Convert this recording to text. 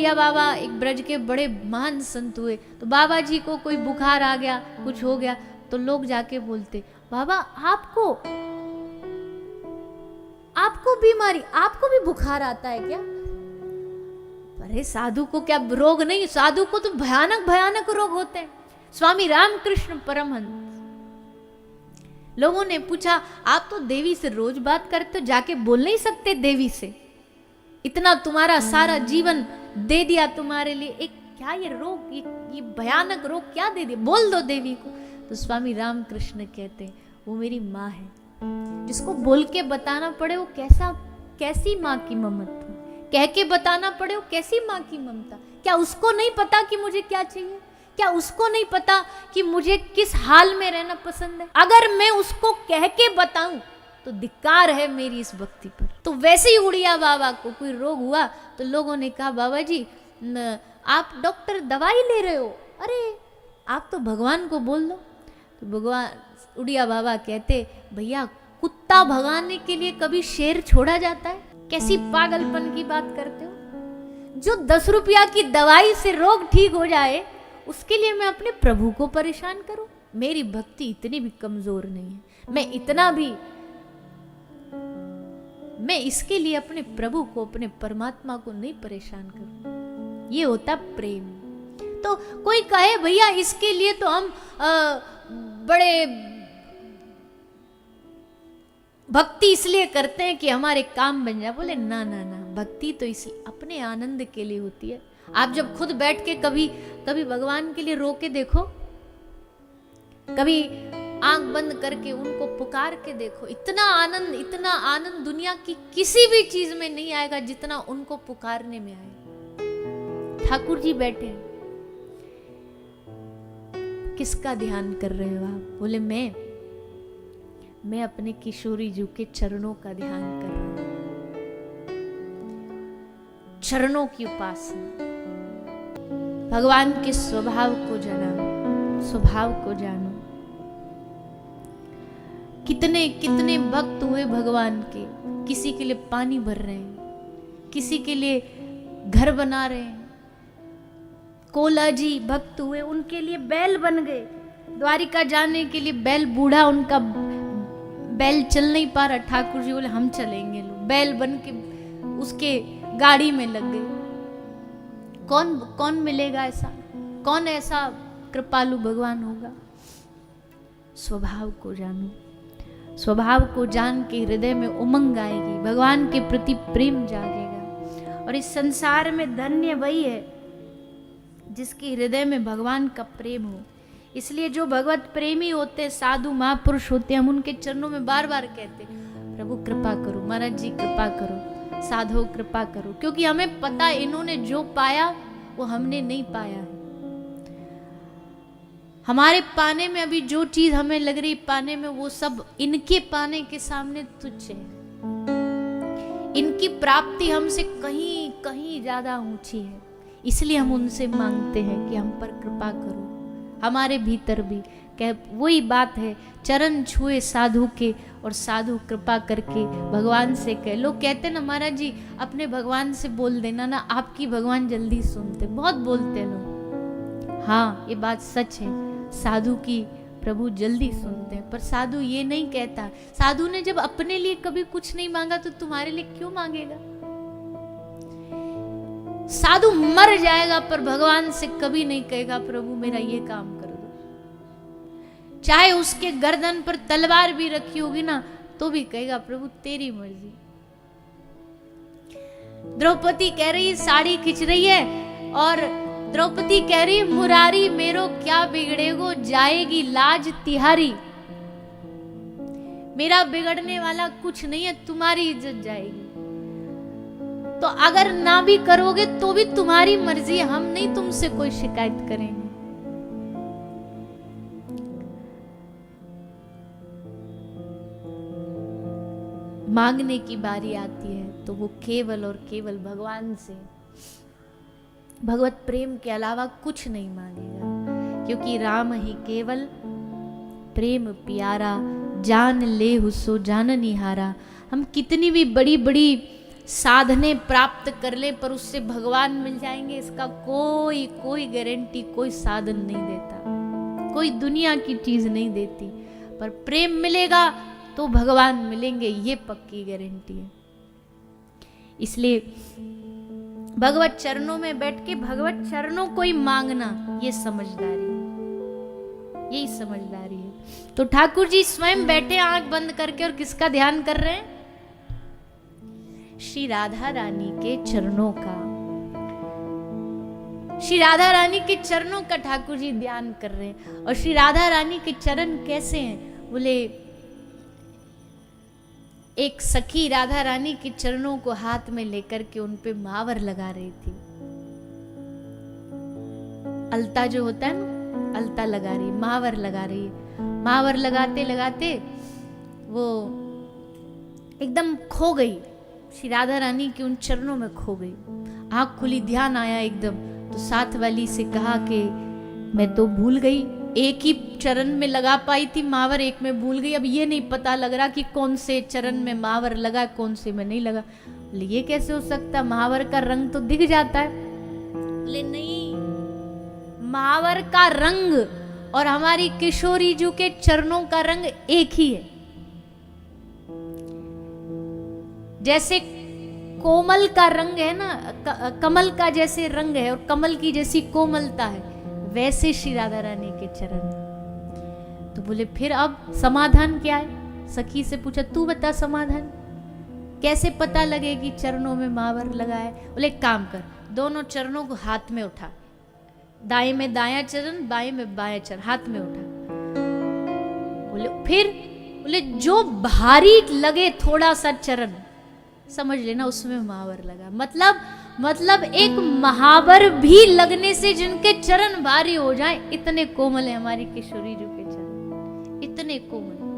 उड़िया बाबा एक ब्रज के बड़े महान संत हुए, तो बाबा जी को कोई बुखार आ गया, कुछ हो गया, तो लोग जाके बोलते, बाबा आपको बीमारी, आपको भी बुखार आता है क्या? अरे साधु को क्या रोग नहीं, साधु को तो भयानक भयानक रोग होते हैं। स्वामी रामकृष्ण परमहंस, लोगों ने पूछा, आप तो देवी से रोज बात करते हो, जाके बोल नहीं सकते देवी से? इतना तुम्हारा सारा जीवन दे दिया तुम्हारे लिए, एक क्या ये रोग, ये भयानक रोग क्या दे दिया, बोल दो देवी को। तो स्वामी रामकृष्ण कहते हैं, वो मेरी माँ है, जिसको बोल के बताना पड़े वो कैसी माँ की ममता, कह के बताना पड़े वो कैसी माँ की ममता। क्या उसको नहीं पता कि मुझे क्या चाहिए? क्या उसको नहीं पता कि मुझे किस हाल में रहना पसंद है? अगर मैं उसको कह के बताऊं तो धिक्कार है मेरी इस भक्ति पर। तो वैसे ही उड़िया बाबा को कोई रोग हुआ तो लोगों ने कहा, बाबा जी आप डॉक्टर दवाई ले रहे हो, अरे आप तो भगवान को बोल दो। तो भगवान, उड़िया बाबा कहते, भैया कुत्ता भगाने के लिए कभी शेर छोड़ा जाता है? कैसी पागलपन की बात करते हो? जो 10 रुपया की दवाई से रोग ठीक हो जाए उसके लिए मैं अपने प्रभु को परेशान करूं? मेरी भक्ति इतनी भी कमजोर नहीं है, मैं इसके लिए अपने प्रभु को, अपने परमात्मा को नहीं परेशान करूं। ये होता प्रेम। तो कोई कहे भैया इसके लिए तो हम बड़े भक्ति इसलिए करते हैं कि हमारे काम बन जाए। बोले ना ना ना, भक्ति तो इसलिए अपने आनंद के लिए होती है। आप जब खुद बैठ के कभी भगवान के लिए रो के देखो, कभी आंख बंद करके उनको पुकार के देखो, इतना आनंद दुनिया की किसी भी चीज में नहीं आएगा जितना उनको पुकारने में आएगा। ठाकुर जी बैठे हैं, किसका ध्यान कर रहे हो आप? बोले मैं अपने किशोरी जी के चरणों का ध्यान कर रहा हूं, चरणों की उपासना। भगवान के स्वभाव को जानो। कितने भक्त हुए भगवान के, किसी के लिए पानी भर रहे हैं, किसी के लिए घर बना रहे हैं। कोला जी भक्त हुए, उनके लिए बैल बन गए। द्वारिका जाने के लिए बैल बूढ़ा, उनका बैल चल नहीं पा रहा, ठाकुर जी बोले हम चलेंगे। लो बैल बन के उसके गाड़ी में लग गए। कौन मिलेगा ऐसा? कौन ऐसा कृपालु भगवान होगा? स्वभाव को जानो। स्वभाव को जान के हृदय में उमंग आएगी, भगवान के प्रति प्रेम जागेगा। और इस संसार में धन्य वही है जिसके हृदय में भगवान का प्रेम हो। इसलिए जो भगवत प्रेमी होते, साधु महापुरुष होते, हम उनके चरणों में बार बार कहते, प्रभु कृपा करो, महाराज जी कृपा करो, साधो कृपा करो। क्योंकि हमें पता इन्होंने जो पाया वो हमने नहीं पाया है। हमारे पाने में अभी जो चीज हमें लग रही पाने में, वो सब इनके पाने के सामने तुच्छ है। इनकी प्राप्ति हमसे कहीं कहीं ज्यादा ऊंची है। इसलिए हम उनसे मांगते हैं कि हम पर कृपा करो। हमारे भीतर भी वही बात है, चरण छुए साधु के और साधु कृपा करके भगवान से कह। लोग कहते ना महाराज जी अपने भगवान से बोल देना ना, आपकी भगवान जल्दी सुनते। बहुत बोलते लोग, हाँ ये बात सच है, साधु की प्रभु जल्दी सुनते हैं। पर साधु ये नहीं कहता। साधु ने जब अपने लिए कभी कुछ नहीं मांगा तो तुम्हारे लिए क्यों मांगेगा? साधु मर जाएगा पर भगवान से कभी नहीं कहेगा प्रभु मेरा ये काम कर दो। चाहे उसके गर्दन पर तलवार भी रखी होगी ना तो भी कहेगा प्रभु तेरी मर्जी। द्रौपदी कह रही साड़ी खिंच रही है और द्रौपदी कह रही मुरारी मेरो क्या बिगड़ेगो, जाएगी लाज तिहारी। मेरा बिगड़ने वाला कुछ नहीं है, तुम्हारी इज्जत जाएगी। तो अगर ना भी करोगे तो भी तुम्हारी मर्जी, हम नहीं तुमसे कोई शिकायत करेंगे। मांगने की बारी आती है तो वो केवल और केवल भगवान से, भगवत प्रेम के अलावा कुछ नहीं मांगेगा। क्योंकि राम ही केवल प्रेम प्यारा, जान ले हुसो जान निहारा। हम कितनी भी बड़ी बड़ी साधने प्राप्त कर ले पर उससे भगवान मिल जाएंगे, इसका कोई कोई गारंटी कोई साधन नहीं देता, कोई दुनिया की चीज नहीं देती। पर प्रेम मिलेगा तो भगवान मिलेंगे, ये पक्की गारंटी है। इसलिए भगवत चरणों में बैठ के भगवत चरणों को ही मांगना, ये समझदारी है, यही समझदारी है। तो ठाकुर जी स्वयं बैठे आंख बंद करके और किसका ध्यान कर रहे हैं? श्री राधा रानी के चरणों का, श्री राधा रानी के चरणों का ठाकुर जी ध्यान कर रहे हैं। और श्री राधा रानी के चरण कैसे हैं? बोले एक सखी राधा रानी के चरणों को हाथ में लेकर के उन पे महावर लगा रही थी। अलता जो होता है ना, अलता लगा रही, महावर लगा रही है। महावर लगाते लगाते वो एकदम खो गई, श्री राधा रानी के उन चरणों में खो गई। आंख खुली, ध्यान आया एकदम, तो साथ वाली से कहा कि मैं तो भूल गई, एक ही चरण में लगा पाई थी महावर, एक में भूल गई। अब ये नहीं पता लग रहा कि कौन से चरण में महावर लगा, कौन से में नहीं लगा। बोले ये कैसे हो सकता, महावर का रंग तो दिख जाता है। बोले नहीं, महावर का रंग और हमारी किशोरी जी के चरणों का रंग एक ही है। जैसे कोमल का रंग है ना, कमल का जैसे रंग है और कमल की जैसी कोमलता है, वैसे श्री राधा रानी के चरण। तो बोले फिर अब समाधान क्या है? सखी से पूछा, तू बता समाधान कैसे पता लगे कि चरणों में महावर लगा है? बोले एक काम कर, दोनों चरणों को हाथ में उठा, दाएं में दायां चरण, बाएं में बायां चरण, हाथ में उठा। बोले फिर? बोले जो भारी लगे थोड़ा सा चरण, समझ लेना उसमें महावर लगा। मतलब एक महावर भी लगने से जिनके चरण भारी हो जाए, इतने कोमल है हमारी किशोरी जी के चरण, इतने कोमल।